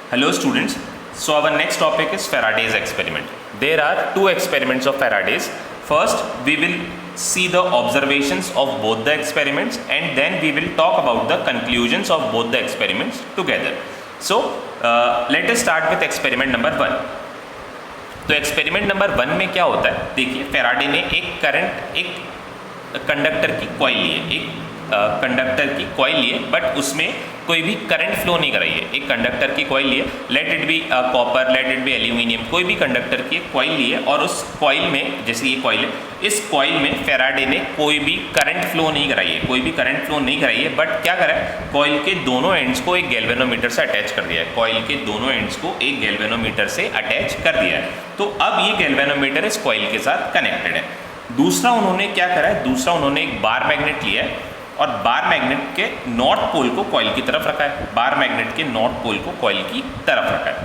Hello students, so our next topic is Faraday's experiment. There are two experiments of Faraday's. First we will see the observations of both the experiments and then we will talk about the conclusions of both the experiments together. So let us start with experiment number 1. तो experiment number 1 में क्या होता है, देखिए Faraday ने एक conductor की coil ली है, बट उसमें कोई भी करंट फ्लो नहीं कराई है। एक कंडक्टर की कॉइल ली है, let it be copper, let it be aluminium, कोई भी कंडक्टर की एक कॉइल ली है और उस कॉइल में, जैसे ये कॉइल है, इस कॉइल में फैराडे ने कोई भी करंट फ्लो नहीं कराई है, बट क्या करा है, कॉइल के दोनों एंड्स को एक गैल्वेनोमीटर से अटैच कर दिया है। तो अब ये गैल्वेनोमीटर इस कॉइल के साथ कनेक्टेड है। दूसरा उन्होंने क्या करा है, दूसरा एक बार मैग्नेट लिया है और बार मैग्नेट के नॉर्थ पोल को कॉइल की तरफ रखा है।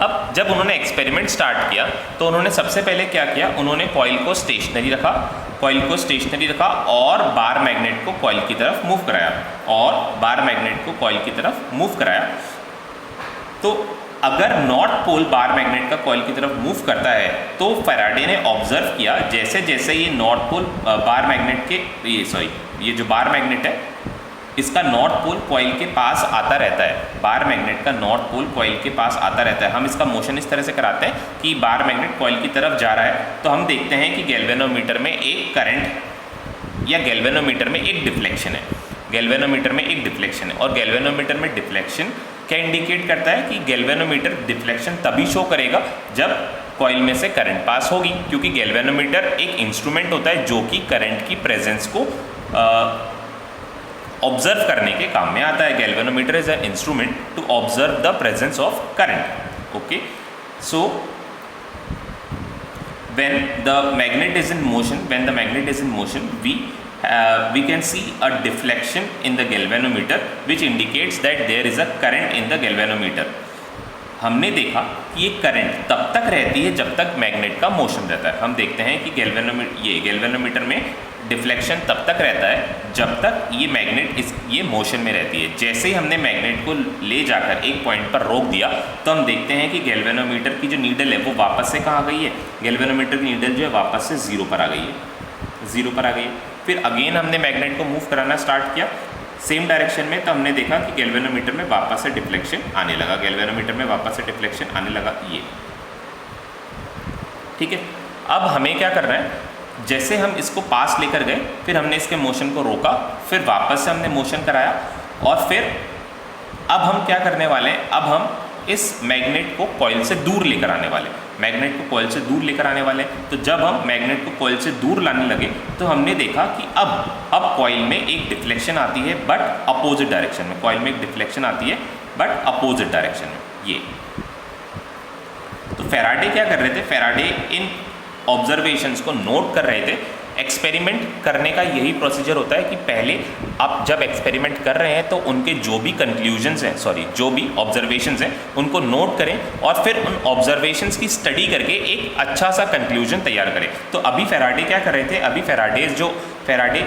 अब जब उन्होंने एक्सपेरिमेंट स्टार्ट किया तो उन्होंने सबसे पहले क्या किया, उन्होंने कॉइल को स्टेशनरी रखा और बार मैग्नेट को कॉइल की तरफ मूव कराया तो अगर नॉर्थ पोल बार मैग्नेट का कॉइल की तरफ मूव करता है तो फैराडे ने ऑब्जर्व किया जैसे जैसे ये नॉर्थ पोल बार मैग्नेट के ये जो बार मैग्नेट है इसका नॉर्थ पोल कॉइल के पास आता रहता है। हम इसका मोशन इस तरह से कराते हैं कि बार मैग्नेट कॉइल की तरफ जा रहा है तो हम देखते हैं कि गैल्वेनोमीटर में एक करंट या गैल्वेनोमीटर में एक डिफ्लेक्शन है और गैल्वेनोमीटर में डिफ्लेक्शन क्या इंडिकेट करता है कि गैल्वेनोमीटर डिफ्लेक्शन तभी शो करेगा जब कॉइल में से करंट पास होगी, क्योंकि गैल्वेनोमीटर एक इंस्ट्रूमेंट होता है जो कि करंट की प्रेजेंस को ऑब्जर्व करने के काम में आता है। Galvanometer is an instrument to observe the presence of current. Okay, so when the magnet is in motion we can see a deflection in the galvanometer which indicates that there is a current in the galvanometer। हमने देखा कि ये current तब तक रहती है जब तक मैग्नेट का मोशन रहता है। हम देखते हैं कि गैल्वेनोमीटर में डिफ्लेक्शन तब तक रहता है जब तक ये मैग्नेट ये मोशन में रहती है। जैसे ही हमने मैग्नेट को ले जाकर एक पॉइंट पर रोक दिया तो हम देखते हैं कि गैल्वेनोमीटर की जो नीडल है वो वापस से कहाँ गई है, गैल्वेनोमीटर की नीडल जो है वापस से ज़ीरो पर आ गई है। फिर अगेन हमने मैग्नेट को मूव कराना स्टार्ट किया सेम डायरेक्शन में, तो हमने देखा कि गैल्वेनोमीटर में वापस से डिफ्लेक्शन आने लगा, ये ठीक है। अब हमें क्या करना है, जैसे हम इसको पास लेकर गए फिर हमने इसके मोशन को रोका, फिर वापस से हमने मोशन कराया और फिर अब हम क्या करने वाले हैं, अब हम इस मैग्नेट को कॉइल से दूर लेकर आने वाले हैं। तो जब हम मैग्नेट को कॉइल से दूर लाने लगे तो हमने देखा कि अब कॉइल में एक डिफ्लेक्शन आती है बट अपोजिट डायरेक्शन में, ये। तो फैराडे क्या कर रहे थे, फैराडे इन ऑब्जर्वेशंस को नोट कर रहे थे। एक्सपेरिमेंट करने का यही प्रोसीजर होता है कि पहले आप जब एक्सपेरिमेंट कर रहे हैं तो उनके जो भी ऑब्जर्वेशंस हैं उनको नोट करें और फिर उन ऑब्जर्वेशंस की स्टडी करके एक अच्छा सा कंक्लूजन तैयार करें। तो अभी फैराडे क्या कर रहे थे, अभी फैराडे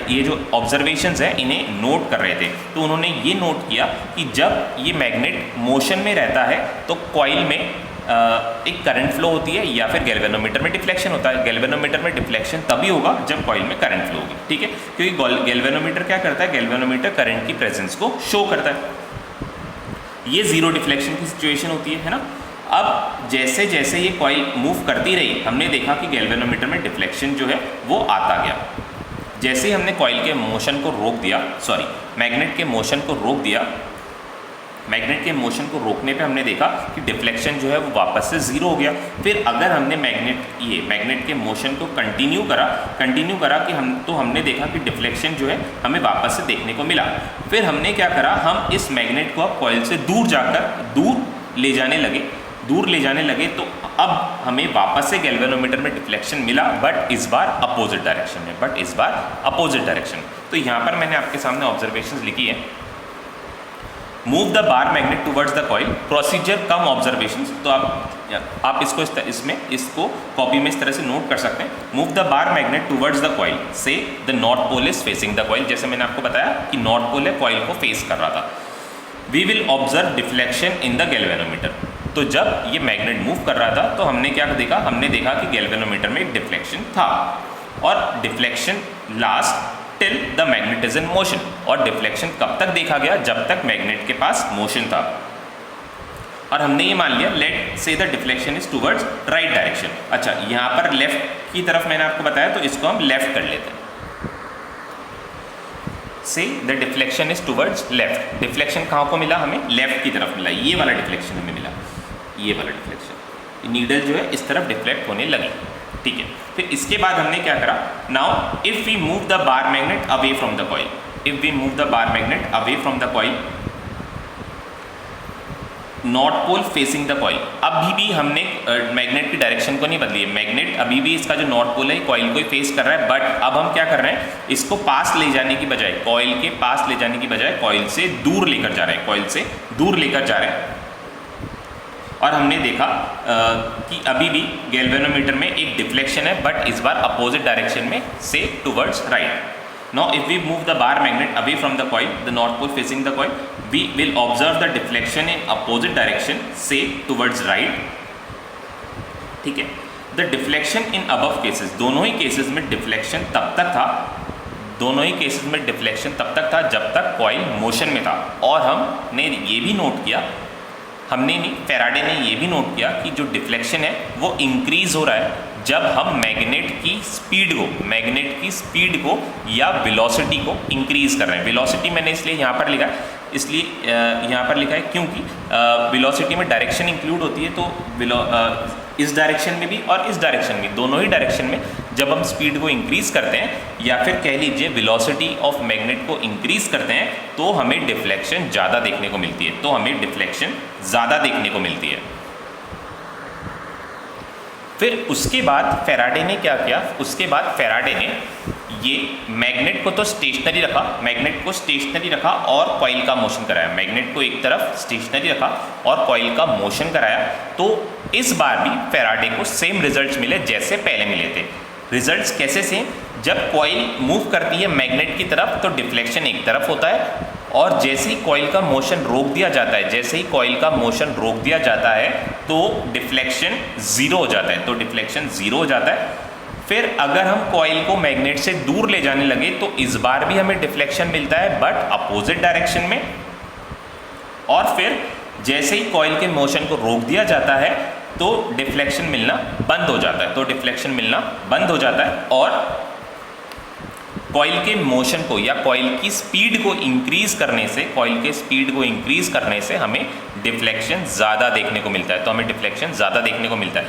ये जो ऑब्जर्वेशंस हैं इन्हें नोट कर रहे थे। तो उन्होंने ये नोट किया कि जब ये मैग्नेट मोशन में रहता है तो कॉइल में एक करंट फ्लो होती है या फिर गैल्वेनोमीटर में डिफ्लेक्शन होता है। गैल्वेनोमीटर में डिफ्लेक्शन तभी होगा जब कॉइल में करंट फ्लो होगी, ठीक है, क्योंकि गैल्वेनोमीटर क्या करता है, गैल्वेनोमीटर करंट की प्रेजेंस को शो करता है। ये जीरो डिफ्लेक्शन की सिचुएशन होती है ना। अब जैसे जैसे ये कॉइल मूव करती रही हमने देखा कि गैल्वेनोमीटर में डिफ्लेक्शन जो है वो आता गया। जैसे ही हमने कॉइल के मोशन को रोक दिया, मैग्नेट के मोशन को रोकने पे हमने देखा कि डिफ्लेक्शन जो है वो वापस से ज़ीरो हो गया। फिर अगर हमने मैग्नेट के मोशन को कंटिन्यू करा कि हमने देखा कि डिफ्लेक्शन जो है हमें वापस से देखने को मिला। फिर हमने क्या करा, हम इस मैग्नेट को अब कॉइल से दूर ले जाने लगे तो अब हमें वापस से गैल्वेनोमीटर में डिफ्लेक्शन मिला बट इस बार अपोजिट डायरेक्शन में। तो यहाँ पर मैंने आपके सामने ऑब्जर्वेशंस लिखी है। Move the bar magnet towards the coil, procedure come observations. तो आप इसको कॉपी में इस तरह से नोट कर सकते हैं। Move the bar magnet towards the coil, so the north pole is facing the coil. जैसे मैंने आपको बताया कि नॉर्थ पोल है, कॉइल को फेस कर रहा था। We will observe deflection in the galvanometer. तो जब ये मैग्नेट मूव कर रहा था तो हमने क्या देखा, हमने देखा कि गैल्वेनोमीटर में एक डिफ्लेक्शन था, और deflection last till the magnet is in motion. और डिफ्लेक्शन कब तक देखा गया, जब तक मैग्नेट के पास मोशन था। और हमने ये मान लिया लेट से the deflection is towards right direction. अच्छा, यहाँ पर लेफ्ट की तरफ मैंने आपको बताया, तो इसको हम लेफ्ट कर लेते हैं। से the deflection is towards left. Deflection कहाँ को मिला, हमें लेफ्ट की तरफ मिला, ये वाला डिफ्लेक्शन हमें मिला, ये वाला डिफ्लेक्शन, नीडल जो है इस तरफ डिफ्लेक्ट होने लगी। ठीक है, फिर इसके बाद हमने क्या करा, now if we move the bar magnet away from the coil, if we move the bar magnet away from the coil, north pole facing the coil. अभी भी हमने मैग्नेट की डायरेक्शन को नहीं बदली है, मैग्नेट अभी भी इसका जो नॉर्थ पोल है कॉइल को ही फेस कर रहा है, बट अब हम क्या कर रहे हैं, इसको पास ले जाने की बजाय, कॉइल के पास ले जाने की बजाय कॉइल से दूर लेकर जा रहे हैं, कॉइल से दूर लेकर जा रहे हैं। और हमने देखा कि अभी भी गैल्वेनोमीटर में एक डिफ्लेक्शन है, बट इस बार अपोजिट डायरेक्शन में, से towards right. Now if we move the bar magnet away from the coil, the north pole facing the coil, we will observe the deflection in opposite direction, say towards right. ठीक है, the deflection in above cases, दोनों ही cases में deflection तब तक था, दोनों ही cases में deflection तब तक था जब तक कॉइल मोशन में था। और हमने ये भी नोट किया, हमने नहीं, फैराडे ने ये भी नोट किया कि जो डिफ्लेक्शन है वो इंक्रीज हो रहा है जब हम मैग्नेट की स्पीड को या वेलोसिटी को इंक्रीज कर रहे हैं। वेलोसिटी मैंने इसलिए यहाँ पर लिखा है, इसलिए यहाँ पर लिखा है क्योंकि वेलोसिटी में डायरेक्शन इंक्लूड होती है, तो इस डायरेक्शन में भी और इस डायरेक्शन में, दोनों ही डायरेक्शन में जब हम स्पीड को इंक्रीज करते हैं या फिर कह लीजिए वेलोसिटी ऑफ मैग्नेट को इंक्रीज करते हैं, तो हमें डिफ्लेक्शन ज़्यादा देखने को मिलती है, तो हमें डिफ्लेक्शन ज़्यादा देखने को मिलती है। फिर उसके बाद फैराडे ने क्या किया, उसके बाद फैराडे ने ये मैग्नेट को तो स्टेशनरी रखा, मैग्नेट को स्टेशनरी रखा और कॉइल का मोशन कराया, मैग्नेट को एक तरफ स्टेशनरी रखा और कॉइल का मोशन कराया। तो इस बार भी फैराडे को सेम रिजल्ट्स मिले जैसे पहले मिले थे। रिजल्ट्स कैसे सेम, जब कॉइल मूव करती है मैग्नेट की तरफ तो डिफ्लेक्शन एक तरफ होता है, और जैसे ही कॉइल का मोशन रोक दिया जाता है, जैसे ही कॉइल का मोशन रोक दिया जाता है तो डिफ्लेक्शन ज़ीरो हो जाता है, तो डिफ्लेक्शन ज़ीरो हो जाता है। फिर अगर हम कॉइल को मैग्नेट से दूर ले जाने लगे तो इस बार भी हमें डिफ्लेक्शन मिलता है, बट अपोजिट डायरेक्शन में। और फिर जैसे ही कॉइल के मोशन को रोक दिया जाता है तो डिफ्लेक्शन मिलना बंद हो जाता है, तो डिफ्लेक्शन मिलना बंद हो जाता है। और कॉइल के मोशन को या कॉइल की स्पीड को इंक्रीज करने से, कॉइल के स्पीड को इंक्रीज करने से हमें डिफ्लेक्शन ज़्यादा देखने को मिलता है, तो हमें डिफ्लेक्शन ज़्यादा देखने को मिलता है।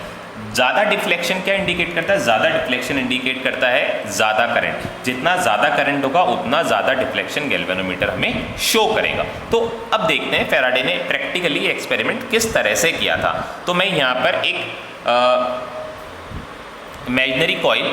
ज़्यादा डिफ्लेक्शन क्या इंडिकेट करता है, ज़्यादा डिफ्लेक्शन इंडिकेट करता है ज़्यादा करंट। जितना ज़्यादा करंट होगा उतना ज़्यादा डिफ्लेक्शन गैल्वेनोमीटर हमें शो करेगा। तो अब देखते हैं फैराडे ने प्रैक्टिकली एक्सपेरिमेंट किस तरह से किया था। तो मैं यहाँ पर एक इमेजिनरी कॉइल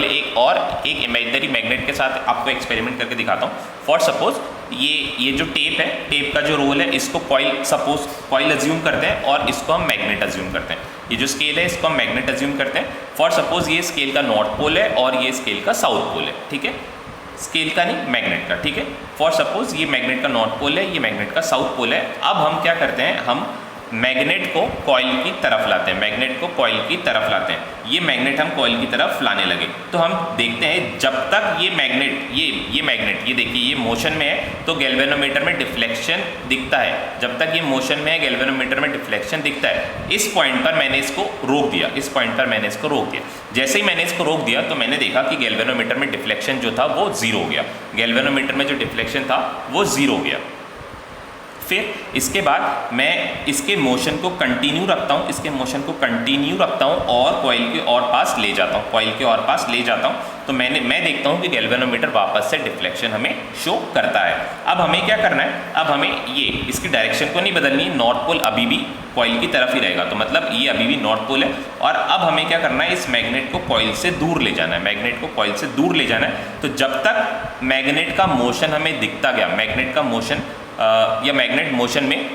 एक इमेजिनरी मैग्नेट के साथ आपको एक्सपेरिमेंट करके दिखाता हूँ। फॉर सपोज ये जो टेप है, टेप का जो रोल है, इसको कॉइल अज्यूम करते हैं और इसको हम मैग्नेट अज्यूम करते हैं। ये जो स्केल है इसको हम मैग्नेट अज्यूम करते हैं। फॉर सपोज ये स्केल का नॉर्थ पोल है और ये स्केल का साउथ पोल है, ठीक है, स्केल का नहीं मैग्नेट का, ठीक है। फॉर सपोज ये मैग्नेट का नॉर्थ पोल है, ये मैग्नेट का साउथ पोल है। अब हम क्या करते हैं, हम मैग्नेट को कॉइल की तरफ लाते हैं, मैग्नेट को कॉइल की तरफ लाते हैं। ये मैग्नेट हम कॉइल की तरफ लाने लगे तो हम देखते हैं जब तक ये मैग्नेट ये देखिए ये मोशन में है तो गैल्वेनोमीटर में डिफ्लेक्शन दिखता है। जब तक ये मोशन में है गैल्वेनोमीटर में डिफ्लेक्शन दिखता है। इस पॉइंट पर मैंने इसको रोक दिया, जैसे ही मैंने इसको रोक दिया तो मैंने देखा कि गैल्वेनोमीटर में डिफ्लेक्शन जो था वो ज़ीरो हो गया, गैल्वेनोमीटर में जो डिफ्लेक्शन था वो ज़ीरो हो गया। फिर इसके बाद मैं इसके मोशन को कंटिन्यू रखता हूँ, और कॉइल के और पास ले जाता हूँ, तो मैं देखता हूँ कि गैल्वेनोमीटर वापस से डिफ्लेक्शन हमें शो करता है। अब हमें क्या करना है, अब हमें इसकी डायरेक्शन को नहीं बदलनी है, नॉर्थ पोल अभी भी कॉइल की तरफ ही रहेगा, तो मतलब ये अभी भी नॉर्थ पोल है। और अब हमें क्या करना है, इस मैग्नेट को कॉइल से दूर ले जाना है, तो जब तक मैग्नेट का मोशन हमें दिखता गया, मैग्नेट मोशन में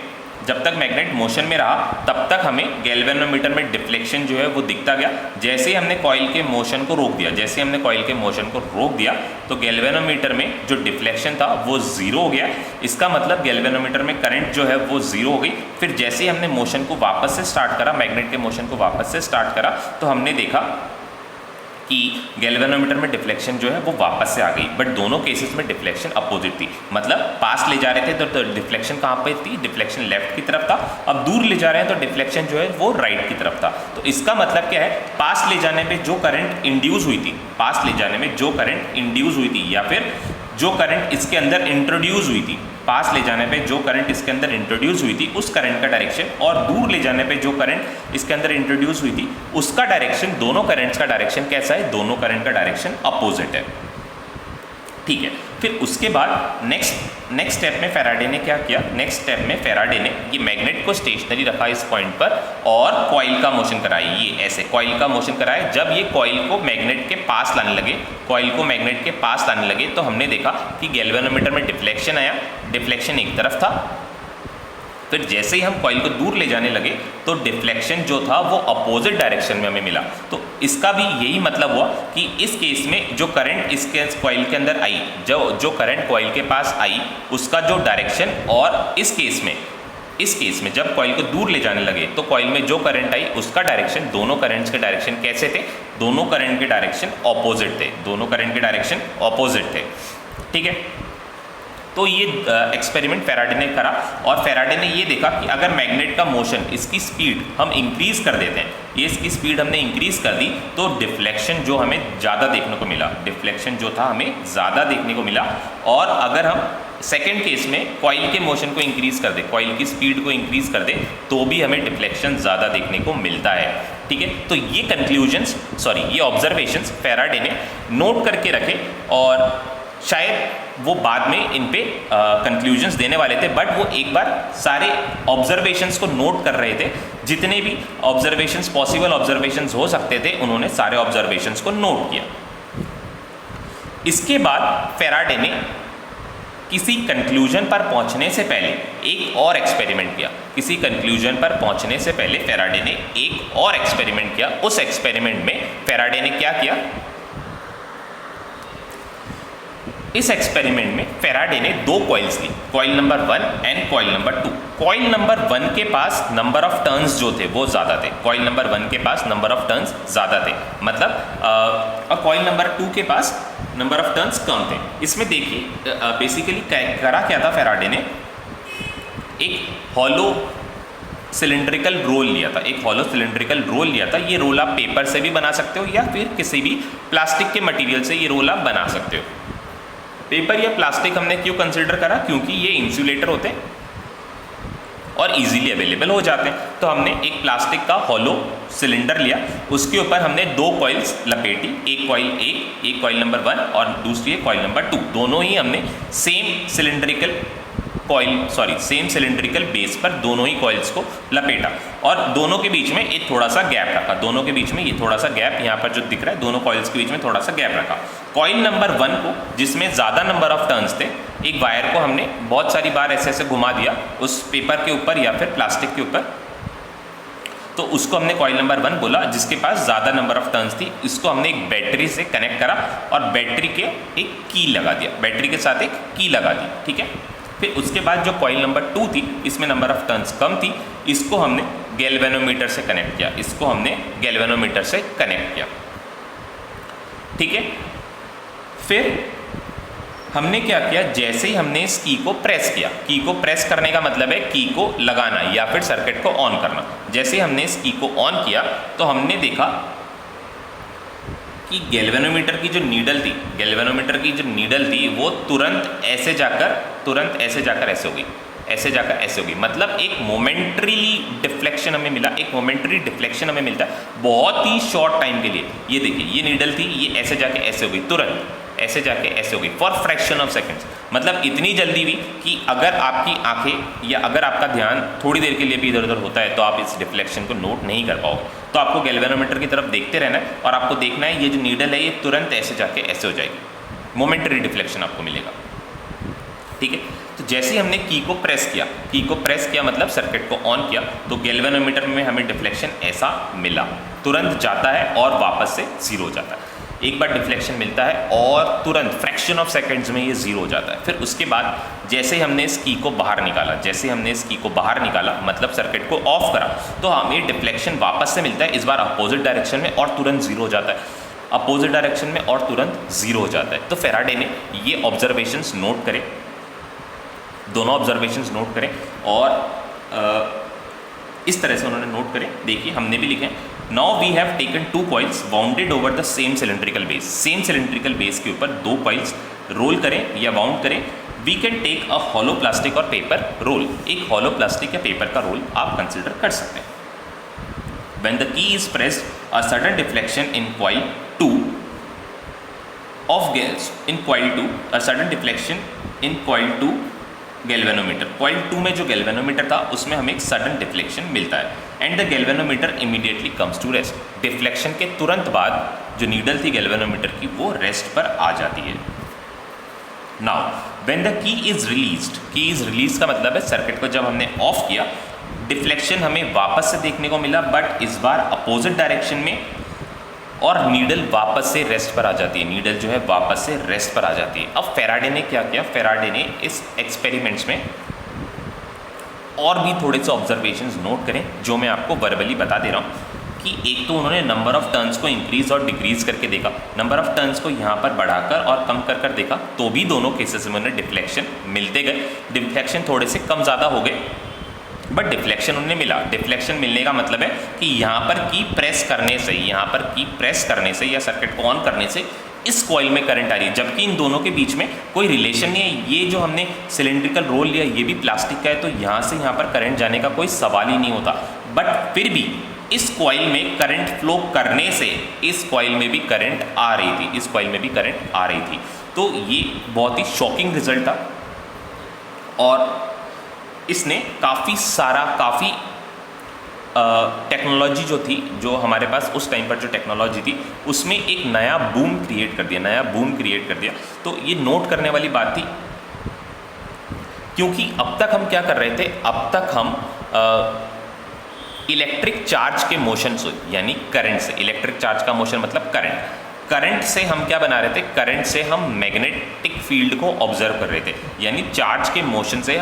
जब तक मैग्नेट मोशन में रहा तब तक हमें गैल्वेनोमीटर में डिफ्लेक्शन जो है वो दिखता गया। जैसे ही हमने कॉइल के मोशन को रोक दिया, जैसे हमने कॉइल के मोशन को रोक दिया तो गैल्वेनोमीटर में जो डिफ्लेक्शन था वो ज़ीरो हो गया। इसका मतलब गैल्वेनोमीटर में करंट जो है वो ज़ीरो हो गई। फिर जैसे ही हमने मोशन को वापस से स्टार्ट करा, मैग्नेट के मोशन को वापस से स्टार्ट करा, तो हमने देखा कि गैल्वेनोमीटर में डिफ्लेक्शन जो है वो वापस से आ गई। बट दोनों केसेस में डिफ्लेक्शन अपोजिट थी, मतलब पास ले जा रहे थे तो डिफ्लेक्शन कहाँ पे थी, डिफ्लेक्शन लेफ्ट की तरफ था। अब दूर ले जा रहे हैं तो डिफ्लेक्शन जो है वो राइट की तरफ था। तो इसका मतलब क्या है, पास ले जाने में जो करंट इंड्यूस हुई थी, पास ले जाने में जो करंट इंड्यूस हुई थी या फिर जो करंट इसके अंदर इंट्रोड्यूस हुई थी, पास ले जाने पे जो करंट इसके अंदर इंट्रोड्यूस हुई थी उस करंट का डायरेक्शन, और दूर ले जाने पे जो करंट इसके अंदर इंट्रोड्यूस हुई थी उसका डायरेक्शन, दोनों करंट्स का डायरेक्शन कैसा है, दोनों करंट का डायरेक्शन अपोजिट है। ठीक है, फिर उसके बाद नेक्स्ट स्टेप में फैराडे ने क्या किया, नेक्स्ट स्टेप में फैराडे ने ये मैग्नेट को स्टेशनरी रखा इस पॉइंट पर और कॉइल का मोशन कराया। ये ऐसे कॉइल का मोशन कराया। जब ये कॉइल को मैग्नेट के पास लाने लगे, कॉइल को मैग्नेट के पास लाने लगे तो हमने देखा कि गैल्वेनोमीटर में डिफ्लेक्शन आया, डिफ्लेक्शन एक तरफ था। फिर जैसे ही हम कॉइल को दूर ले जाने लगे तो डिफ्लेक्शन जो था वो अपोजिट डायरेक्शन में हमें मिला। तो इसका भी यही मतलब हुआ कि इस केस में जो करंट इसके कॉइल के अंदर आई, जो करंट कॉइल के पास आई उसका जो डायरेक्शन, और इस केस में जब कॉइल को दूर ले जाने लगे तो कॉइल में जो करंट आई उसका डायरेक्शन, दोनों करंट्स के डायरेक्शन कैसे थे, दोनों करंट के डायरेक्शन ऑपोजिट थे, दोनों करंट के डायरेक्शन ऑपोजिट थे। ठीक है, तो ये एक्सपेरिमेंट फैराडे ने करा और फैराडे ने ये देखा कि अगर मैग्नेट का मोशन, इसकी स्पीड हम इंक्रीज कर देते हैं, ये इसकी स्पीड हमने इंक्रीज कर दी तो डिफ्लेक्शन जो हमें ज़्यादा देखने को मिला, डिफ्लेक्शन जो था हमें ज़्यादा देखने को मिला। और अगर हम सेकेंड केस में कॉइल के मोशन को इंक्रीज कर दे, कॉइल की स्पीड को इंक्रीज कर दे तो भी हमें डिफ्लेक्शन ज़्यादा देखने को मिलता है। ठीक है, तो ये कंक्लूजन्स, ये ऑब्जर्वेशंस फैराडे ने नोट करके रखे और शायद वो बाद में इन पे कंक्लूजन्स देने वाले थे, बट वो एक बार सारे ऑब्जर्वेशंस को नोट कर रहे थे। जितने भी ऑब्जर्वेशंस, पॉसिबल ऑब्जर्वेशंस हो सकते थे, उन्होंने सारे ऑब्जर्वेशंस को नोट किया। इसके बाद फैराडे ने किसी कंक्लूजन पर पहुंचने से पहले एक और एक्सपेरिमेंट किया। किसी कंक्लूजन पर पहुंचने से पहले फैराडे ने एक और एक्सपेरिमेंट किया। उस एक्सपेरिमेंट में फैराडे ने क्या किया, इस एक्सपेरिमेंट में फैराडे ने दो कॉइल्स ली, coil number 1 and coil number 2। Coil number 1 के पास नंबर ऑफ टर्न्स जो थे वो ज़्यादा थे, कॉइल नंबर 1 के पास नंबर ऑफ टर्न्स ज़्यादा थे, मतलब कॉइल नंबर 2 के पास नंबर ऑफ टर्न्स कम थे। इसमें देखिए बेसिकली करा क्या था, फैराडे ने एक हॉलो सिलिंड्रिकल रोल लिया था, एक हॉलो सिलिंड्रिकल रोल लिया था। ये रोल आप पेपर से भी बना सकते हो या फिर किसी भी प्लास्टिक के मटेरियल से ये रोल आप बना सकते हो। पेपर या प्लास्टिक हमने क्यों कंसिडर करा, क्योंकि ये इंसुलेटर होते हैं और इजीली अवेलेबल हो जाते हैं। तो हमने एक प्लास्टिक का हॉलो सिलेंडर लिया, उसके ऊपर हमने दो कॉइल्स लपेटी, एक कॉइल एक कॉइल नंबर 1 और दूसरी है कॉइल नंबर 2। दोनों ही हमने सेम सिलेंड्रिकल बेस पर दोनों ही कॉइल्स को लपेटा और दोनों के बीच में एक थोड़ा सा गैप रखा। दोनों के बीच में ये थोड़ा सा गैप यहाँ पर जो दिख रहा है, दोनों कॉइल्स के बीच में थोड़ा सा गैप रखा। कॉइल नंबर 1 को, जिसमें ज़्यादा नंबर ऑफ टर्न्स थे, एक वायर को हमने बहुत सारी बार ऐसे ऐसे घुमा दिया उस पेपर के ऊपर या फिर प्लास्टिक के ऊपर, तो उसको हमने कॉइल नंबर 1 बोला, जिसके पास ज़्यादा नंबर ऑफ टर्न्स थी। इसको हमने एक बैटरी से कनेक्ट करा और बैटरी के एक की लगा दिया, बैटरी के साथ एक की लगा दी। ठीक है, फिर उसके बाद जो कॉइल नंबर 2 थी, इसमें नंबर ऑफ टर्न्स कम थी, इसको हमने गैल्वेनोमीटर से कनेक्ट किया, इसको हमने गैल्वेनोमीटर से कनेक्ट किया। ठीक है, फिर हमने क्या किया, जैसे ही हमने इस की को प्रेस किया, की को प्रेस करने का मतलब है की को लगाना या फिर सर्किट को ऑन करना। जैसे ही हमने इस की को ऑन किया तो हमने देखा कि गैल्वेनोमीटर की जो नीडल थी, वो तुरंत ऐसे जाकर ऐसे हो गई, ऐसे जाकर ऐसे हो गई। मतलब एक मोमेंट्रीली डिफ्लेक्शन हमें मिला, एक मोमेंट्री डिफ्लेक्शन हमें मिलता है बहुत ही शॉर्ट टाइम के लिए। ये देखिए, ये नीडल थी, ये ऐसे जाके ऐसे हो गई, तुरंत ऐसे जाके ऐसे हो गई फॉर फ्रैक्शन ऑफ सेकंड्स। मतलब इतनी जल्दी भी कि अगर आपकी आंखें या अगर आपका ध्यान थोड़ी देर के लिए भी इधर उधर होता है तो आप इस डिफ्लेक्शन को नोट नहीं कर पाओगे। तो आपको गैल्वेनोमीटर की तरफ देखते रहना है और आपको देखना है ये जो नीडल है ये तुरंत ऐसे जाके ऐसे हो जाएगी, मोमेंटरी डिफ्लेक्शन आपको मिलेगा। ठीक है, तो तो जैसे ही हमने की को प्रेस किया मतलब सर्किट को ऑन किया, तो गैल्वेनोमीटर में हमें डिफ्लेक्शन ऐसा मिला, तुरंत जाता है और वापस से ज़ीरो हो जाता है। एक बार डिफ्लेक्शन मिलता है और तुरंत फ्रैक्शन ऑफ सेकंड्स में ये ज़ीरो हो जाता है। फिर उसके बाद जैसे हमने इस की को बाहर निकाला, मतलब सर्किट को ऑफ करा, तो हमें डिफ्लेक्शन वापस से मिलता है, इस बार अपोजिट डायरेक्शन में, और तुरंत ज़ीरो हो जाता है। अपोजिट डायरेक्शन में और तुरंत ज़ीरो हो जाता है। तो फैराडे ने ये ऑब्जर्वेशंस नोट करें, दोनों ऑब्जर्वेशंस नोट करें, और इस तरह से उन्होंने नोट करें। देखिए हमने भी लिखे, now we have taken 2 coils wounded over the same cylindrical base. Same cylindrical base के ऊपर 2 कॉइल्स रोल करें या वाउंड करें। We can take a hollow plastic और पेपर रोल। एक हॉलो प्लास्टिक या पेपर का रोल आप कंसिडर कर सकते हैं। When the key is pressed, a sudden deflection in coil 2 of gas in coil 2, a sudden deflection in coil 2 galvanometer. Coil 2 में जो गैल्वेनोमीटर था उसमें हमें एक सडन डिफ्लेक्शन मिलता है, and the galvanometer immediately comes to rest. Deflection के तुरंत बाद जो नीडल थी गैल्वेनोमीटर की वो रेस्ट पर आ जाती है। Now when the key is released का मतलब है सर्किट को जब हमने ऑफ किया, डिफ्लेक्शन हमें वापस से देखने को मिला, बट इस बार अपोजिट डायरेक्शन में, और नीडल वापस से रेस्ट पर आ जाती है। नीडल जो है वापस से रेस्ट पर आ जाती है। अब फैराडे ने क्या किया, फैराडे ने इस एक्सपेरिमेंट्स में और भी थोड़े से ऑब्जर्वेशंस नोट करें, जो मैं आपको वर्बली बता दे रहा हूँ। कि एक तो उन्होंने नंबर ऑफ टर्न्स को इंक्रीज और डिक्रीज करके देखा, नंबर ऑफ टर्न्स को यहाँ पर बढ़ाकर और कम कर देखा, तो भी दोनों केसेस में उन्हें डिफ्लेक्शन मिलते गए। डिफ्लेक्शन थोड़े से कम ज़्यादा हो गए, बट डिफ्लेक्शन उन्हें मिला। डिफ्लेक्शन मिलने का मतलब है कि यहाँ पर की प्रेस करने से या सर्किट को ऑन करने से इस कॉइल में करंट आ रही है, जबकि इन दोनों के बीच में कोई रिलेशन नहीं है। ये जो हमने सिलेंड्रिकल रोल लिया ये भी प्लास्टिक का है, तो यहाँ से यहाँ पर करंट जाने का कोई सवाल ही नहीं होता। बट फिर भी इस कॉइल में करंट फ्लो करने से इस कॉइल में भी करंट आ रही थी, तो ये बहुत ही शॉकिंग रिजल्ट था। और इसने काफ़ी टेक्नोलॉजी जो थी, जो हमारे पास उस टाइम पर जो टेक्नोलॉजी थी, उसमें एक नया बूम क्रिएट कर दिया। तो ये नोट करने वाली बात थी, क्योंकि अब तक हम क्या कर रहे थे, अब तक हम इलेक्ट्रिक चार्ज के मोशन से, यानी करंट से, इलेक्ट्रिक चार्ज का मोशन मतलब करंट से हम क्या बना रहे थे, करंट से हम मैग्नेटिक फील्ड को ऑब्जर्व कर रहे थे। यानी चार्ज के मोशन से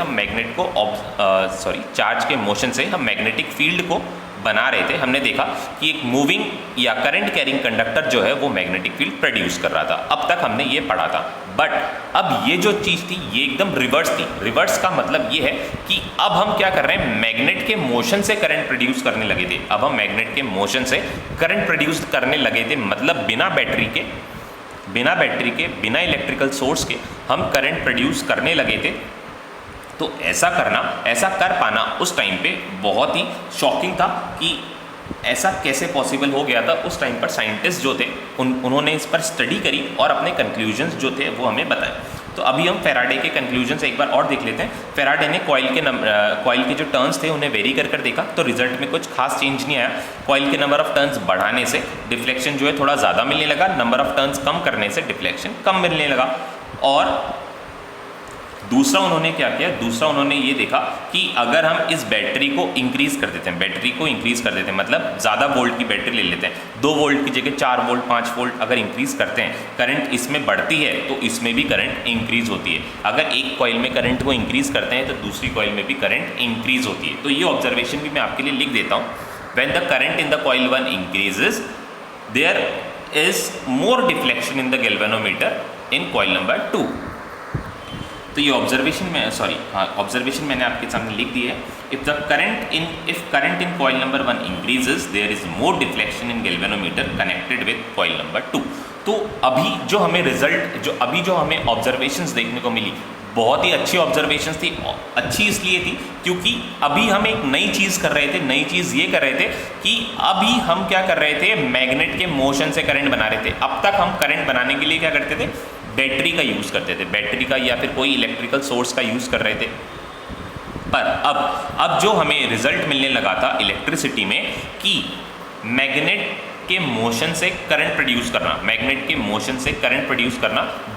हम मैग्नेटिक फील्ड को बना रहे थे। हमने देखा कि एक मूविंग या करंट कैरिंग कंडक्टर जो है वो मैग्नेटिक फील्ड प्रोड्यूस कर रहा था। अब तक हमने ये पढ़ा था, बट अब ये जो चीज़ थी ये एकदम रिवर्स थी। रिवर्स का मतलब ये है कि अब हम क्या कर रहे हैं, मैग्नेट के मोशन से करंट प्रोड्यूस करने लगे थे। अब हम मैग्नेट के मोशन से करंट प्रोड्यूस करने लगे थे, मतलब बिना बैटरी के, बिना इलेक्ट्रिकल सोर्स के हम करंट प्रोड्यूस करने लगे थे। तो ऐसा कर पाना उस टाइम पे बहुत ही शॉकिंग था कि ऐसा कैसे पॉसिबल हो गया था। उस टाइम पर साइंटिस्ट जो थे उन्होंने इस पर स्टडी करी और अपने कंक्लूजन्स जो थे वो हमें बताए। तो अभी हम फैराडे के कंक्लूजन्स एक बार और देख लेते हैं। फैराडे ने कॉइल के जो टर्न्स थे उन्हें वेरी कर देखा, तो रिजल्ट में कुछ खास चेंज नहीं आया। कॉइल के नंबर ऑफ टर्न्स बढ़ाने से डिफ्लेक्शन जो है थोड़ा ज़्यादा मिलने लगा, नंबर ऑफ टर्न्स कम करने से डिफ्लेक्शन कम मिलने लगा। और दूसरा उन्होंने क्या किया, दूसरा उन्होंने ये देखा कि अगर हम इस बैटरी को इंक्रीज़ कर देते हैं, मतलब ज़्यादा वोल्ट की बैटरी ले लेते हैं, 2 वोल्ट की जगह 4 वोल्ट 5 वोल्ट अगर इंक्रीज़ करते हैं, करंट इसमें बढ़ती है तो इसमें भी करंट इंक्रीज़ होती है। अगर एक कॉइल में करंट को इंक्रीज़ करते हैं तो दूसरी कॉइल में भी करंट इंक्रीज़ होती है। तो ये ऑब्जर्वेशन भी मैं आपके लिए लिख देता हूँ। When the current in the coil 1 increases, there is more deflection in the galvanometer in coil number 2। तो ये ऑब्जर्वेशन मैंने आपके सामने लिख दी है। If current in coil number 1 increases, there is more deflection in galvanometer connected with coil number 2। तो अभी जो हमें ऑब्जर्वेशंस देखने को मिली, बहुत ही अच्छी ऑब्जर्वेशंस थी। अच्छी इसलिए थी क्योंकि अभी हम एक नई चीज़ कर रहे थे। नई चीज़ ये कर रहे थे कि अभी हम क्या कर रहे थे, मैग्नेट के मोशन से करंट बना रहे थे। अब तक हम करंट बनाने के लिए क्या करते थे, बैटरी का यूज़ करते थे, बैटरी का या फिर कोई इलेक्ट्रिकल सोर्स का यूज़ कर रहे थे। पर अब जो हमें रिजल्ट मिलने लगा था इलेक्ट्रिसिटी में कि मैग्नेट के मोशन से करंट प्रोड्यूस करना,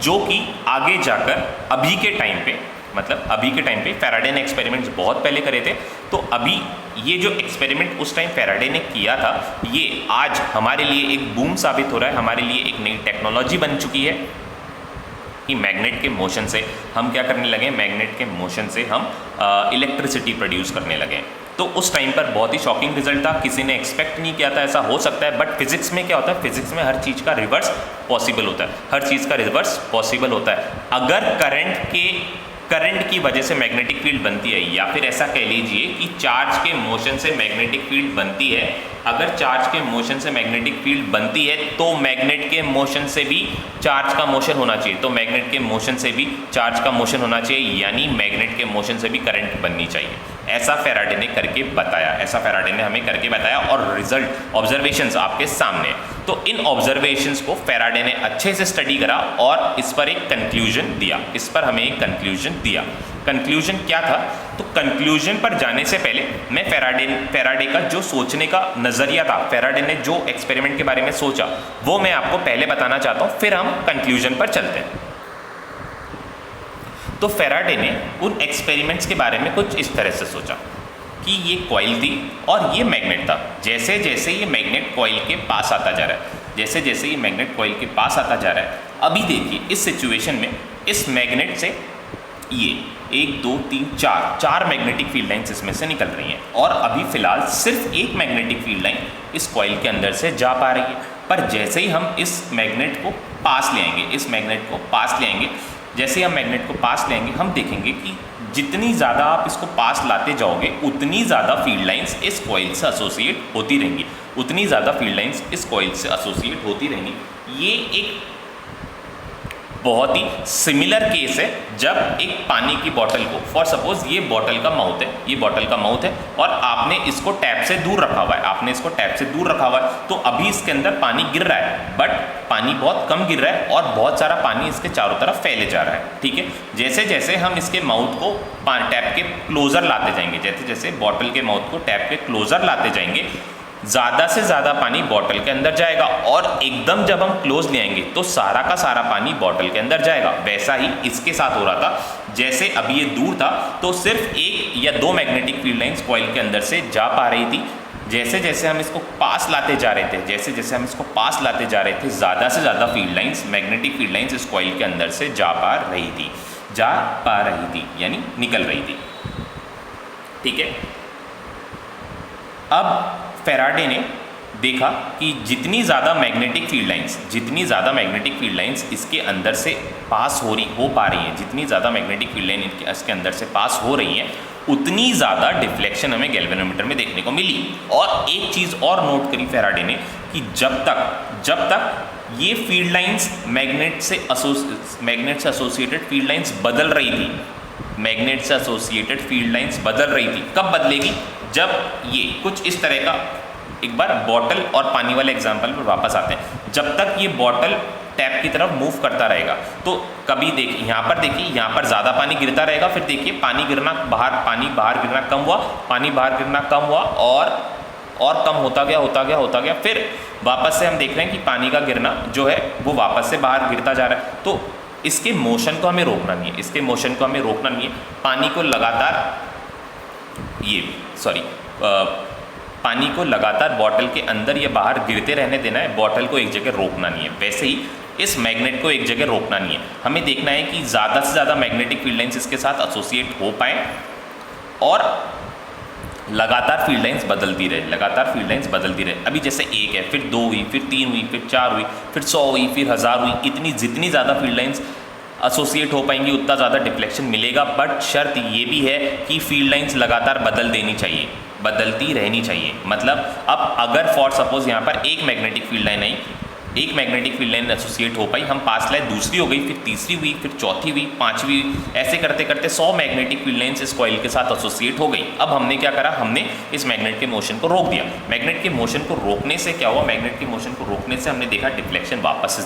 जो कि आगे जाकर अभी के टाइम पे मतलब अभी के टाइम पे फैराडे ने एक्सपेरिमेंट्स बहुत पहले करे थे, तो अभी ये जो एक्सपेरिमेंट उस टाइम फैराडे ने किया था ये आज हमारे लिए एक बूम साबित हो रहा है, हमारे लिए एक नई टेक्नोलॉजी बन चुकी है कि मैग्नेट के मोशन से हम क्या करने लगे, मैग्नेट के मोशन से हम इलेक्ट्रिसिटी प्रोड्यूस करने लगे। तो उस टाइम पर बहुत ही शॉकिंग रिजल्ट था, किसी ने एक्सपेक्ट नहीं किया था ऐसा हो सकता है। बट फिजिक्स में क्या होता है, फिजिक्स में हर चीज़ का रिवर्स पॉसिबल होता है, हर चीज़ का रिवर्स पॉसिबल होता है। अगर करंट की वजह से मैग्नेटिक फील्ड बनती है, या फिर ऐसा कह लीजिए कि चार्ज के मोशन से मैग्नेटिक फील्ड बनती है, अगर चार्ज के मोशन से मैग्नेटिक फील्ड बनती है तो मैग्नेट के मोशन से भी चार्ज का मोशन होना चाहिए, तो मैग्नेट के मोशन से भी चार्ज का मोशन होना चाहिए, यानी मैग्नेट के मोशन से भी करंट बननी चाहिए। ऐसा फैराडे ने करके बताया, ऐसा फैराडे ने हमें करके बताया और रिजल्ट ऑब्जर्वेशंस आपके सामने। तो इन ऑब्जर्वेशंस को फैराडे ने अच्छे से स्टडी करा और इस पर एक कंक्लूजन दिया, इस पर हमें एक कंक्लूजन दिया। कंक्लूजन क्या था, तो कंक्लूजन पर जाने से पहले मैं फैराडे का जो सोचने का नज़रिया था, फैराडे ने जो एक्सपेरिमेंट के बारे में सोचा वो मैं आपको पहले बताना चाहता हूँ, फिर हम कंक्लूजन पर चलते हैं। तो फैराडे ने उन एक्सपेरिमेंट्स के बारे में कुछ इस तरह से सोचा कि ये कॉइल थी और ये मैग्नेट था। जैसे जैसे ये मैग्नेट कॉइल के पास आता जा रहा है, जैसे जैसे ये मैग्नेट कॉइल के पास आता जा रहा है, अभी देखिए इस सिचुएशन में इस मैग्नेट से ये 1 2 3 4 मैग्नेटिक फील्ड लाइन्स इसमें से निकल रही हैं और अभी फ़िलहाल सिर्फ एक मैग्नेटिक फील्ड लाइन इस कॉइल के अंदर से जा पा रही है। पर जैसे ही हम इस मैग्नेट को पास ले आएंगे, इस मैग्नेट को पास ले आएंगे, जैसे ही हम मैग्नेट को पास लेंगे हम देखेंगे कि जितनी ज़्यादा आप इसको पास लाते जाओगे उतनी ज़्यादा फील्ड लाइंस इस कॉइल से एसोसिएट होती रहेंगी, उतनी ज़्यादा फील्ड लाइंस इस कॉइल से एसोसिएट होती रहेंगी। ये एक बहुत ही सिमिलर केस है जब एक पानी की बोतल को, फॉर सपोज ये बोतल का माउथ है, ये बोतल का माउथ है और आपने इसको टैप से दूर रखा हुआ है, आपने इसको टैप से दूर रखा हुआ है, तो अभी इसके अंदर पानी गिर रहा है, बट पानी बहुत कम गिर रहा है और बहुत सारा पानी इसके चारों तरफ फैले जा रहा है। ठीक है, जैसे जैसे हम इसके माउथ को टैप के क्लोजर लाते जाएंगे, जैसे जैसे बोतल के माउथ को टैप के क्लोजर लाते जाएंगे, ज़्यादा से ज़्यादा पानी बॉटल के अंदर जाएगा और एकदम जब हम क्लोज ले आएंगे तो सारा का सारा पानी बॉटल के अंदर जाएगा। वैसा ही इसके साथ हो रहा था, जैसे अभी ये दूर था तो सिर्फ 1 या 2 मैग्नेटिक फील्ड लाइंस कॉइल के अंदर से जा पा रही थी। जैसे जैसे हम इसको पास लाते जा रहे थे, जैसे जैसे हम इसको पास लाते जा रहे थे, ज़्यादा से ज़्यादा field lines, magnetic field lines इस कॉइल के अंदर से जा पा रही थी, यानी निकल रही थी। ठीक है, अब फैराडे ने देखा कि जितनी ज़्यादा मैग्नेटिक फील्ड लाइंस इसके अंदर से पास हो पा रही हैं, जितनी ज़्यादा मैग्नेटिक फील्ड लाइन इसके अंदर से पास हो रही हैं, उतनी ज़्यादा डिफ्लेक्शन हमें गैल्वेनोमीटर में देखने को मिली। और एक चीज़ और नोट करी फैराडे ने कि जब तक ये फील्ड लाइंस मैग्नेट से एसोसिएटेड फील्ड लाइंस बदल रही थी, मैग्नेट से एसोसिएटेड फील्ड लाइंस बदल रही थी, कब बदलेगी, जब ये कुछ इस तरह का, एक बार बॉटल और पानी वाले एग्जांपल पर वापस आते हैं, जब तक ये बॉटल टैप की तरफ मूव करता रहेगा तो कभी देखिए यहाँ पर ज़्यादा पानी गिरता रहेगा, फिर देखिए पानी बाहर गिरना कम हुआ, पानी बाहर गिरना कम हुआ और कम होता गया, फिर वापस से हम देख रहे हैं कि पानी का गिरना जो है वो वापस से बाहर गिरता जा रहा है। तो इसके मोशन को हमें रोकना नहीं है, पानी को लगातार बॉटल के अंदर या बाहर गिरते रहने देना है, बॉटल को एक जगह रोकना नहीं है। वैसे ही इस मैग्नेट को एक जगह रोकना नहीं है, हमें देखना है कि ज़्यादा से ज़्यादा मैग्नेटिक फील्ड लाइंस इसके साथ एसोसिएट हो पाए और लगातार फील्ड लाइंस बदलती रहे। अभी जैसे 1 है, फिर 2 हुई, फिर 3 हुई, फिर 4 हुई, फिर 100 हुई, फिर 1000 हुई, जितनी ज़्यादा फील्ड लाइंस एसोसिएट हो पाएंगी उतना ज़्यादा डिफ्लेक्शन मिलेगा। बट शर्त ये भी है कि फील्ड लाइंस लगातार बदलती रहनी चाहिए। मतलब अब अगर फॉर सपोज यहाँ पर एक मैग्नेटिक फील्ड लाइन एसोसिएट हो पाई, हम पास लाए, दूसरी हो गई, फिर तीसरी हुई, फिर चौथी हुई, 5वीं हुई, ऐसे करते करते 100 मैग्नेटिक फील्ड लाइंस इस कॉइल के साथ एसोसिएट हो गई। अब हमने क्या करा, हमने इस मैग्नेट के मोशन को रोक दिया। मैग्नेट के मोशन को रोकने से क्या हुआ, मैग्नेट के मोशन को रोकने से हमने देखा डिफ्लेक्शन वापस से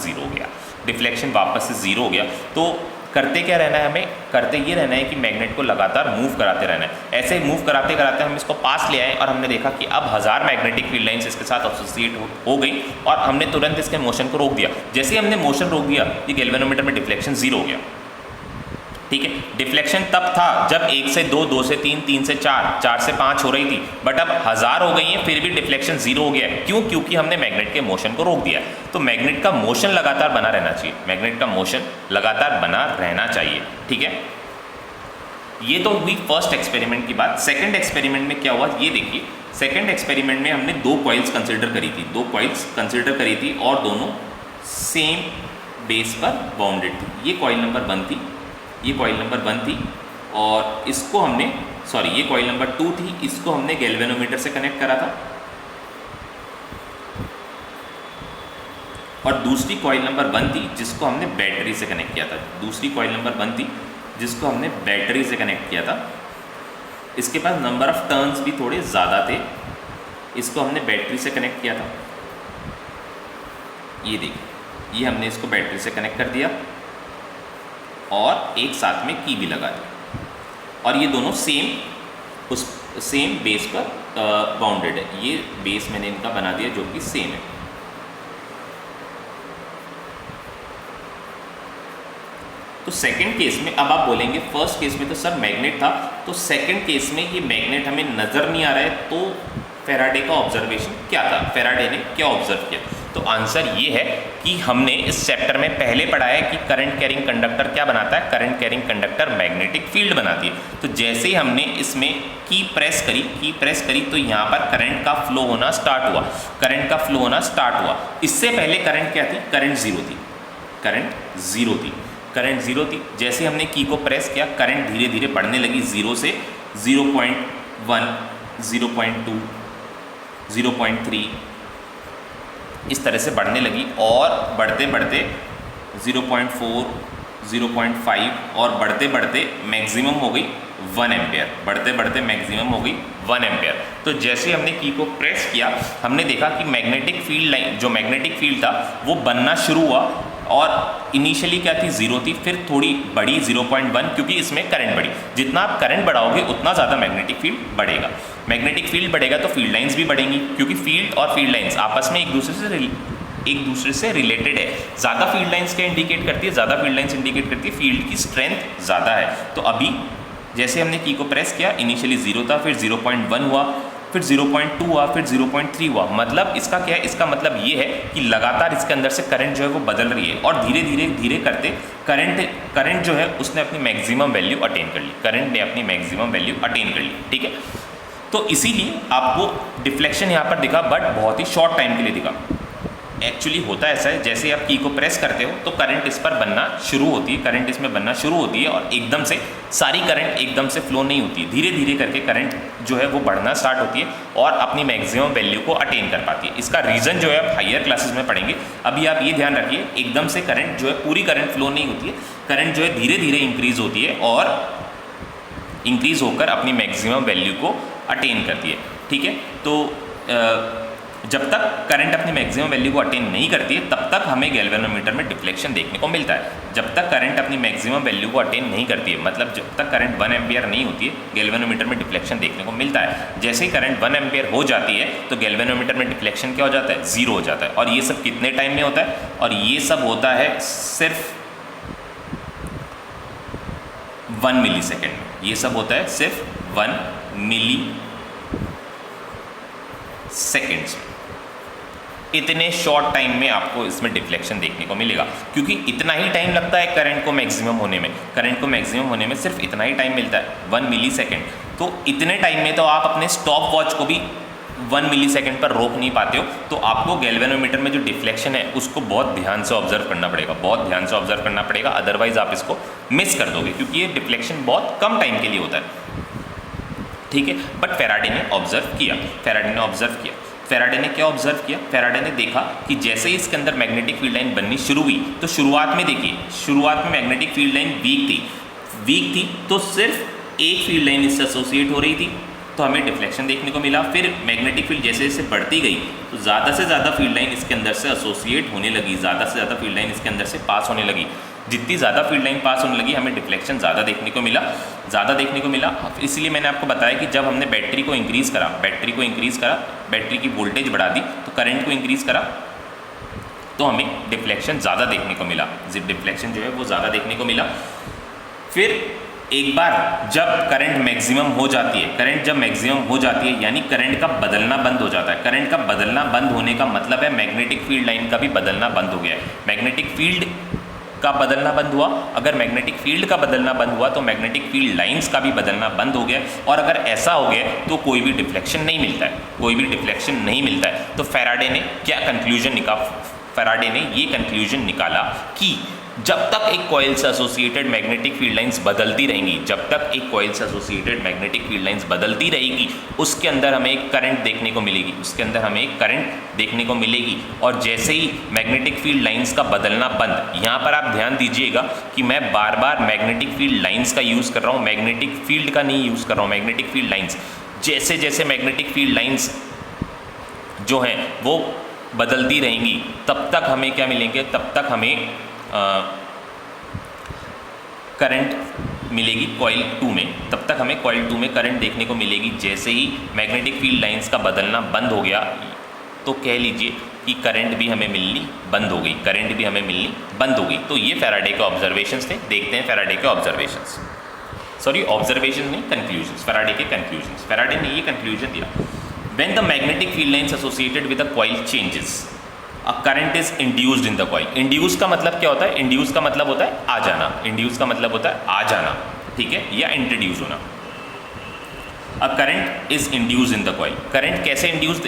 ज़ीरो हो गया। तो करते क्या रहना है, हमें करते ये रहना है कि मैग्नेट को लगातार मूव कराते रहना है। ऐसे मूव कराते कराते हम इसको पास ले आए और हमने देखा कि अब 1000 मैग्नेटिक फील्ड लाइंस इसके साथ एसोसिएट हो गई और हमने तुरंत इसके मोशन को रोक दिया। जैसे ही हमने मोशन रोक दिया, ये गैल्वेनोमीटर में डिफ्लेक्शन 0 हो गया। ठीक है। डिफ्लेक्शन तब था जब 1 से 2, 2 से 3, 3 से 4, 4 से 5 हो रही थी, बट अब 1000 हो गई है फिर भी डिफ्लेक्शन 0 हो गया है। क्यों? क्योंकि हमने मैग्नेट के मोशन को रोक दिया। तो मैग्नेट का मोशन लगातार बना रहना चाहिए, मैग्नेट का मोशन लगातार बना रहना चाहिए, ठीक है। ये तो हुई फर्स्ट एक्सपेरिमेंट की बात। सेकंड एक्सपेरिमेंट में क्या हुआ ये देखिए। सेकंड एक्सपेरिमेंट में हमने 2 कॉइल्स कंसिडर करी थी, 2 कॉइल्स कंसिडर करी थी और दोनों सेम बेस पर बाउंडेड थी। ये कॉइल नंबर 1 थी, ये कॉइल नंबर 1 थी और इसको हमने ये कॉइल नंबर 2 थी, इसको हमने गैल्वेनोमीटर से कनेक्ट करा था। और दूसरी कॉइल नंबर 1 थी जिसको हमने बैटरी से कनेक्ट किया था। दूसरी कॉइल नंबर 1 थी जिसको हमने बैटरी से कनेक्ट किया था। इसके पास नंबर ऑफ टर्न्स भी थोड़े ज़्यादा थे, इसको हमने बैटरी से कनेक्ट किया था। ये देखिए, ये हमने इसको बैटरी से कनेक्ट कर दिया और एक साथ में की भी लगा दी और ये दोनों सेम बेस पर बाउंडेड है। ये बेस मैंने इनका बना दिया जो कि सेम है। तो सेकंड केस में अब आप बोलेंगे फर्स्ट केस में तो सर मैग्नेट था, तो सेकंड केस में ये मैग्नेट हमें नज़र नहीं आ रहा है, तो फैराडे का ऑब्जर्वेशन क्या था, फैराडे ने क्या ऑब्जर्व किया? तो आंसर ये है कि हमने इस चैप्टर में पहले पढ़ा है कि करंट कैरिंग कंडक्टर क्या बनाता है, current carrying conductor magnetic field बनाती है। तो जैसे ही हमने इसमें की प्रेस करी तो यहाँ पर करंट का फ्लो होना स्टार्ट हुआ, करंट का फ्लो होना स्टार्ट हुआ। इससे पहले करंट क्या थी? करंट ज़ीरो थी। जैसे हमने की को प्रेस किया करंट धीरे धीरे बढ़ने लगी, 0 से 0.1, 0.2, 0.3 इस तरह से बढ़ने लगी और बढ़ते बढ़ते 0.4, 0.5 और बढ़ते बढ़ते मैक्सिमम हो गई 1 एम्पियर, बढ़ते बढ़ते मैक्सिमम हो गई 1 एम्पियर। तो जैसे हमने की को प्रेस किया हमने देखा कि मैग्नेटिक फील्ड लाइन, जो मैग्नेटिक फील्ड था वो बनना शुरू हुआ और इनिशियली क्या थी? 0 थी, फिर थोड़ी बढ़ी 0.1 क्योंकि इसमें करंट बढ़ी। जितना आप करंट बढ़ाओगे उतना ज़्यादा मैग्नेटिक फील्ड बढ़ेगा। मैग्नेटिक फील्ड बढ़ेगा तो फील्ड लाइंस भी बढ़ेंगी क्योंकि फील्ड और फील्ड लाइंस आपस में एक दूसरे से रिलेटेड है। ज़्यादा फील्ड लाइंस क्या इंडिकेट करती है? ज़्यादा फील्ड लाइंस इंडिकेट करती है फील्ड की स्ट्रेंथ ज़्यादा है। तो अभी जैसे हमने की को प्रेस किया इनिशियली 0 था, फिर 0.1 हुआ, फिर 0.2 हुआ, फिर 0.3 हुआ। मतलब इसका क्या है? इसका मतलब ये है कि लगातार इसके अंदर से करंट जो है वो बदल रही है और धीरे करते करंट जो है उसने अपनी मैक्सिमम वैल्यू अटेन कर ली, करंट ने अपनी मैक्सिमम वैल्यू अटेन कर ली, ठीक है। तो इसीलिए आपको डिफ्लेक्शन यहाँ पर दिखा बट बहुत ही शॉर्ट टाइम के लिए दिखा। एक्चुअली होता ऐसा है, जैसे आप की को प्रेस करते हो तो करंट इस पर बनना शुरू होती है, करंट इसमें बनना शुरू होती है और एकदम से सारी करंट एकदम से फ्लो नहीं होती है, धीरे धीरे करके करंट जो है वो बढ़ना स्टार्ट होती है और अपनी मैक्सिमम वैल्यू को अटेन कर पाती है। इसका रीज़न जो है आप हायर क्लासेस में पढ़ेंगे। अभी आप ये ध्यान रखिए, एकदम से करंट जो है पूरी करंट फ्लो नहीं होती है, करंट जो है धीरे धीरे इंक्रीज़ होती है और इंक्रीज़ होकर अपनी मैक्सिमम वैल्यू को अटेन करती है, ठीक है। तो जब तक करंट अपनी मैक्सिमम वैल्यू को अटेन नहीं करती है तब तक हमें गैल्वेनोमीटर में डिफ्लेक्शन देखने को मिलता है। जब तक करंट अपनी मैक्सिमम वैल्यू को अटेन नहीं करती है, मतलब जब तक करंट 1 एम्पियर नहीं होती है, गैल्वेनोमीटर में डिफ्लेक्शन देखने को मिलता है। जैसे ही करंट 1 एम्पियर हो जाती है तो गैल्वेनोमीटर में डिफ्लेक्शन क्या हो जाता है? 0 हो जाता है। और ये सब कितने टाइम में होता है? और ये सब होता है सिर्फ 1 मिली सेकेंड में। ये सब होता है सिर्फ 1 मिली सेकेंड्स में। इतने शॉर्ट टाइम में आपको इसमें डिफ्लेक्शन देखने को मिलेगा क्योंकि इतना ही टाइम लगता है करंट को मैक्सिमम होने में। करंट को मैक्सिमम होने में सिर्फ इतना ही टाइम मिलता है, 1 मिली सेकेंड। तो इतने टाइम में तो आप अपने स्टॉप वॉच को भी 1 मिली सेकेंड पर रोक नहीं पाते हो। तो आपको गैल्वेनोमीटर में जो डिफ्लेक्शन है उसको बहुत ध्यान से ऑब्जर्व करना पड़ेगा, बहुत ध्यान से ऑब्जर्व करना पड़ेगा, अदरवाइज आप इसको मिस कर दोगे क्योंकि ये डिफ्लेक्शन बहुत कम टाइम के लिए होता है, ठीक है। बट फैराडे ने ऑब्जर्व किया, फैराडे ने क्या ऑब्जर्व किया? फैराडे ने देखा कि जैसे ही इसके अंदर मैग्नेटिक फील्ड लाइन बननी शुरू हुई तो शुरुआत में देखिए, शुरुआत में मैग्नेटिक फील्ड लाइन वीक थी तो सिर्फ एक फील्ड लाइन इससे एसोसिएट हो रही थी तो हमें डिफ्लेक्शन देखने को मिला। फिर मैग्नेटिक फील्ड जैसे जैसे बढ़ती गई तो ज़्यादा से ज़्यादा फील्ड लाइन इसके अंदर से एसोसिएट होने लगी, ज़्यादा से ज़्यादा फील्ड लाइन इसके अंदर से पास होने लगी। जितनी ज़्यादा फील्ड लाइन पास होने लगी हमें डिफ्लेक्शन ज़्यादा देखने को मिला। इसलिए मैंने आपको बताया कि जब हमने बैटरी को इंक्रीज़ करा, बैटरी की वोल्टेज बढ़ा दी तो करंट को इंक्रीज़ करा तो हमें डिफ्लेक्शन ज़्यादा देखने को मिला, डिफ्लेक्शन जो है वो ज़्यादा देखने को मिला। फिर एक बार जब करंट मैक्सिमम हो जाती है, करंट जब मैक्सिमम हो जाती है यानी करंट का बदलना बंद हो जाता है। करंट का बदलना बंद होने का मतलब है मैग्नेटिक फील्ड लाइन का भी बदलना बंद हो गया है। मैग्नेटिक फील्ड का बदलना बंद हुआ, अगर मैग्नेटिक फील्ड का बदलना बंद हुआ तो मैग्नेटिक फील्ड लाइंस का भी बदलना बंद हो गया। और अगर ऐसा हो गया तो कोई भी डिफ्लेक्शन नहीं मिलता है, कोई भी डिफ्लेक्शन नहीं मिलता है। तो फैराडे ने क्या कंक्लूजन निकाला? फैराडे ने ये कंक्लूजन निकाला कि जब तक एक कॉइल से एसोसिएटेड मैग्नेटिक फील्ड लाइंस बदलती रहेंगी, जब तक एक कॉइल से एसोसिएटेड मैग्नेटिक फील्ड लाइंस बदलती रहेगी, उसके अंदर हमें एक करंट देखने को मिलेगी, उसके अंदर हमें एक करंट देखने को मिलेगी। और जैसे ही मैग्नेटिक फील्ड लाइंस का बदलना बंद, यहाँ पर आप ध्यान दीजिएगा कि मैं बार बार मैग्नेटिक फील्ड लाइंस का यूज़ कर रहा हूँ, मैग्नेटिक फील्ड का नहीं यूज़ कर रहा हूँ, मैग्नेटिक फील्ड लाइंस। जैसे जैसे मैग्नेटिक फील्ड लाइंस जो हैं वो बदलती रहेंगी तब तक हमें क्या मिलेंगे, तब तक हमें करंट मिलेगी कॉइल 2 में, तब तक हमें कॉइल 2 में करंट देखने को मिलेगी। जैसे ही मैग्नेटिक फील्ड लाइंस का बदलना बंद हो गया तो कह लीजिए कि करंट भी हमें मिलनी बंद हो गई, करंट भी हमें मिलनी बंद हो गई। तो ये फैराडे के ऑब्जर्वेशंस थे। देखते हैं फैराडे के ऑब्जर्वेशंस, सॉरी ऑब्जर्वेशन नहीं, कंक्लूजन्स, फैराडे के कंक्लूजन्स। फैराडे ने ये कंक्लूजन दिया, when the magnetic field lines associated with a coil changes a current is induced in the coil. Induce का मतलब क्या होता है? इंड्यूस का मतलब होता है आ जाना, इंड्यूस का मतलब होता है आ जाना, ठीक है, या इंट्रोड्यूस होना। A current is induce in the coil. Current कैसे इंड्यूस,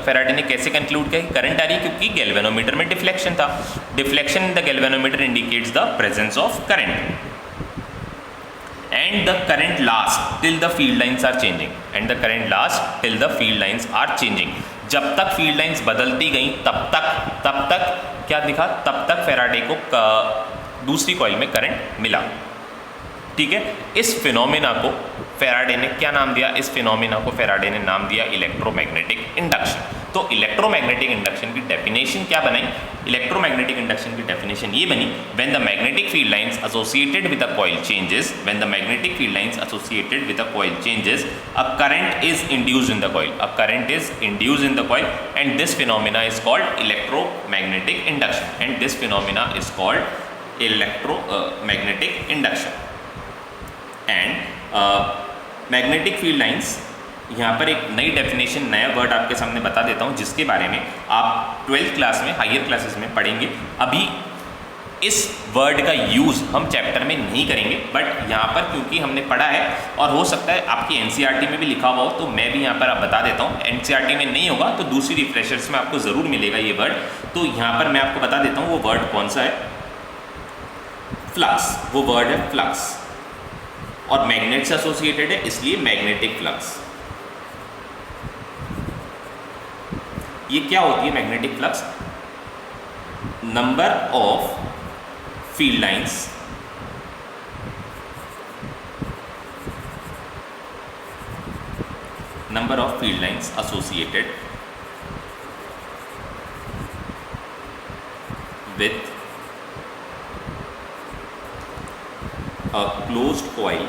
फैराडे ने कैसे कंक्लूड किया करंट आ रही है? क्योंकि गैल्वेनोमीटर में डिफ्लेक्शन था। Deflection in the galvanometer indicates the presence of current and the current lasts till the field lines are changing, and the current lasts till the field lines are changing। जब तक field lines बदलती गई तब तक क्या दिखा? तब तक फैराडे को दूसरी कॉइल में करंट मिला, ठीक है। इस फिनोमेना को फैराडे ने क्या नाम दिया? इस फिनोमेना को फैराडे ने नाम दिया इलेक्ट्रोमैग्नेटिक इंडक्शन। तो इलेक्ट्रोमैग्नेटिक इंडक्शन की डेफिनेशन क्या बनाई? इलेक्ट्रोमैग्नेटिक इंडक्शन की डेफिनेशन ये बनी, when the magnetic field lines associated with a coil changes, when the magnetic field lines associated with a coil changes a current is induced in the coil, a current is induced in the coil, and this phenomena is called electromagnetic induction, and this phenomena is called electromagnetic induction. And magnetic field lines, यहाँ पर एक नई definition, नया word आपके सामने बता देता हूँ जिसके बारे में आप 12th क्लास में, हायर क्लासेस में पढ़ेंगे। अभी इस वर्ड का यूज़ हम चैप्टर में नहीं करेंगे, बट यहाँ पर क्योंकि हमने पढ़ा है और हो सकता है आपकी एनसीईआरटी में भी लिखा हुआ हो, तो मैं भी यहाँ पर आप बता देता हूँ। एनसीईआरटी में नहीं होगा तो दूसरी रिफ्रेशर्स में आपको ज़रूर मिलेगा ये वर्ड। तो यहाँ पर मैं आपको बता देता हूँ वो वर्ड कौन सा है। फ्लक्स, वो वर्ड है फ्लक्स, और मैग्नेट से एसोसिएटेड है इसलिए मैग्नेटिक फ्लक्स। ये क्या होती है magnetic flux? Number of field lines associated with a closed coil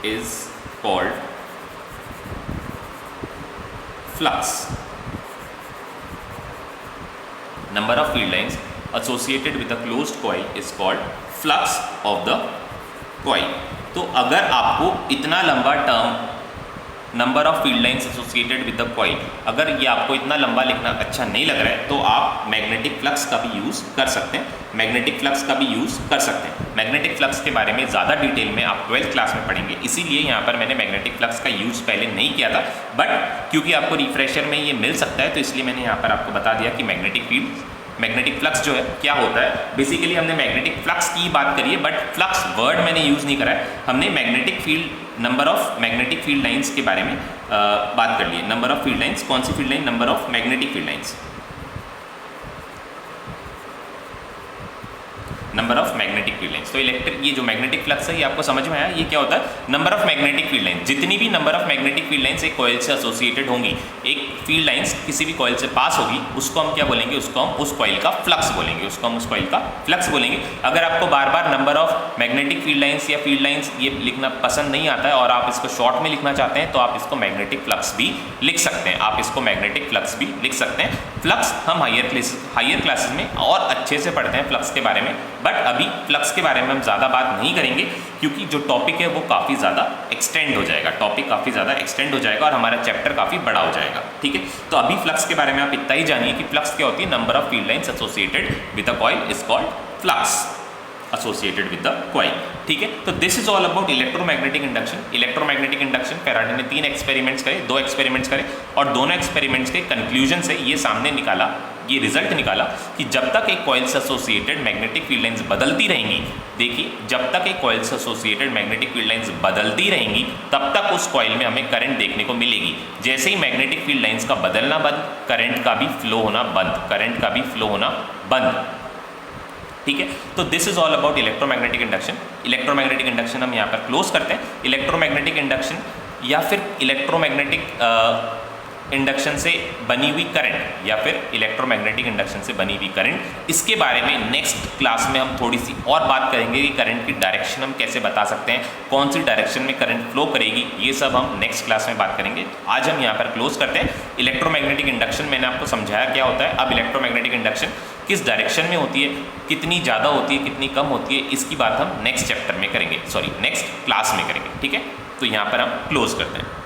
is called flux. Number of field lines associated with a closed coil is called flux of the coil. तो अगर आपको इतना लंबा term number of field lines associated with the coil, अगर ये आपको इतना लंबा लिखना अच्छा नहीं लग रहा है तो आप मैग्नेटिक फ्लक्स का भी यूज़ कर सकते हैं, मैग्नेटिक फ्लक्स का भी यूज़ कर सकते हैं। मैग्नेटिक फ्लक्स के बारे में ज़्यादा डिटेल में आप 12th क्लास में पढ़ेंगे, इसीलिए यहाँ पर मैंने मैग्नेटिक फ्लक्स का यूज़ पहले नहीं किया था, बट क्योंकि आपको रिफ्रेशर में ये मिल सकता है तो इसलिए मैंने यहाँ पर आपको बता दिया कि मैग्नेटिक फ्लक्स जो है क्या होता है। बेसिकली हमने मैग्नेटिक फ्लक्स की बात करी है, बट फ्लक्स वर्ड मैंने यूज़ नहीं करा है। हमने magnetic field, number of magnetic field lines के बारे में बात कर ली है। नंबर ऑफ फील्ड लाइंस, कौन सी field line? Number of magnetic field lines, number of magnetic field lines. तो इलेक्ट्रिक ये जो मैग्नेटिक फ्लक्स है ये आपको समझ में आया, ये क्या होता है, number of magnetic field line, जितनी भी number of magnetic field lines एक कॉइल से एसोसिएटेड होंगी, एक फील्ड लाइंस किसी भी कॉइल से पास होगी, उसको हम क्या बोलेंगे, उसको हम उस कॉइल का फ्लक्स बोलेंगे, उसको हम उस कॉइल का फ्लक्स बोलेंगे। अगर आपको बार बार number of magnetic field lines या फील्ड लाइंस ये लिखना पसंद नहीं आता है और आप इसको शॉर्ट में लिखना चाहते हैं तो आप इसको मैग्नेटिक फ्लक्स भी लिख सकते हैं, आप इसको मैग्नेटिक फ्लक्स भी लिख सकते हैं। फ्लक्स हम हायर क्लासेस में और अच्छे से पढ़ते हैं फ्लक्स के बारे में, बट अभी फ्लक्स के बारे में हम ज़्यादा बात नहीं करेंगे क्योंकि जो टॉपिक है वो काफ़ी ज़्यादा एक्सटेंड हो जाएगा, टॉपिक काफ़ी ज़्यादा एक्सटेंड हो जाएगा और हमारा चैप्टर काफ़ी बड़ा हो जाएगा, ठीक है। तो अभी फ्लक्स के बारे में आप इतना ही जानिए कि फ्लक्स क्या होती है, number of field lines associated with a coil is called flux associated with the coil, ठीक है। तो this is all about electromagnetic induction. Electromagnetic induction Faraday ने 3 एक्सपेरिमेंट्स करे, 2 एक्सपेरिमेंट्स करे और दोनों एक्सपेरिमेंट्स के कंक्लूजन से ये सामने निकाला, ये रिजल्ट निकाला कि जब तक एक कॉइल से एसोसिएटेड मैग्नेटिक फील्ड लाइंस बदलती रहेंगी, देखिए जब तक एक कॉइल से एसोसिएटेड मैग्नेटिक फील्ड लाइंस बदलती रहेंगी तब तक उस कॉइल में हमें करंट देखने को मिलेगी। जैसे ही मैग्नेटिक फील्ड लाइंस का बदलना बंद, करंट का भी फ्लो होना बंद, करंट का भी फ्लो होना बंद, ठीक है। तो this is all about electromagnetic induction. Electromagnetic induction हम यहाँ पर क्लोज करते हैं। इलेक्ट्रोमैग्नेटिक इंडक्शन या फिर इलेक्ट्रोमैग्नेटिक इंडक्शन से बनी हुई करंट या फिर इलेक्ट्रोमैग्नेटिक इंडक्शन से बनी हुई करंट, इसके बारे में नेक्स्ट क्लास में हम थोड़ी सी और बात करेंगे कि करंट की डायरेक्शन हम कैसे बता सकते हैं, कौन सी डायरेक्शन में करंट फ्लो करेगी, ये सब हम नेक्स्ट क्लास में बात करेंगे। आज हम यहाँ पर क्लोज करते हैं। इलेक्ट्रोमैग्नेटिक इंडक्शन मैंने आपको समझाया क्या होता है। अब इलेक्ट्रोमैग्नेटिक इंडक्शन किस डायरेक्शन में होती है, कितनी ज़्यादा होती है, कितनी कम होती है, इसकी बात हम नेक्स्ट चैप्टर में करेंगे, सॉरी नेक्स्ट क्लास में करेंगे, ठीक है। तो यहाँ पर हम क्लोज करते हैं।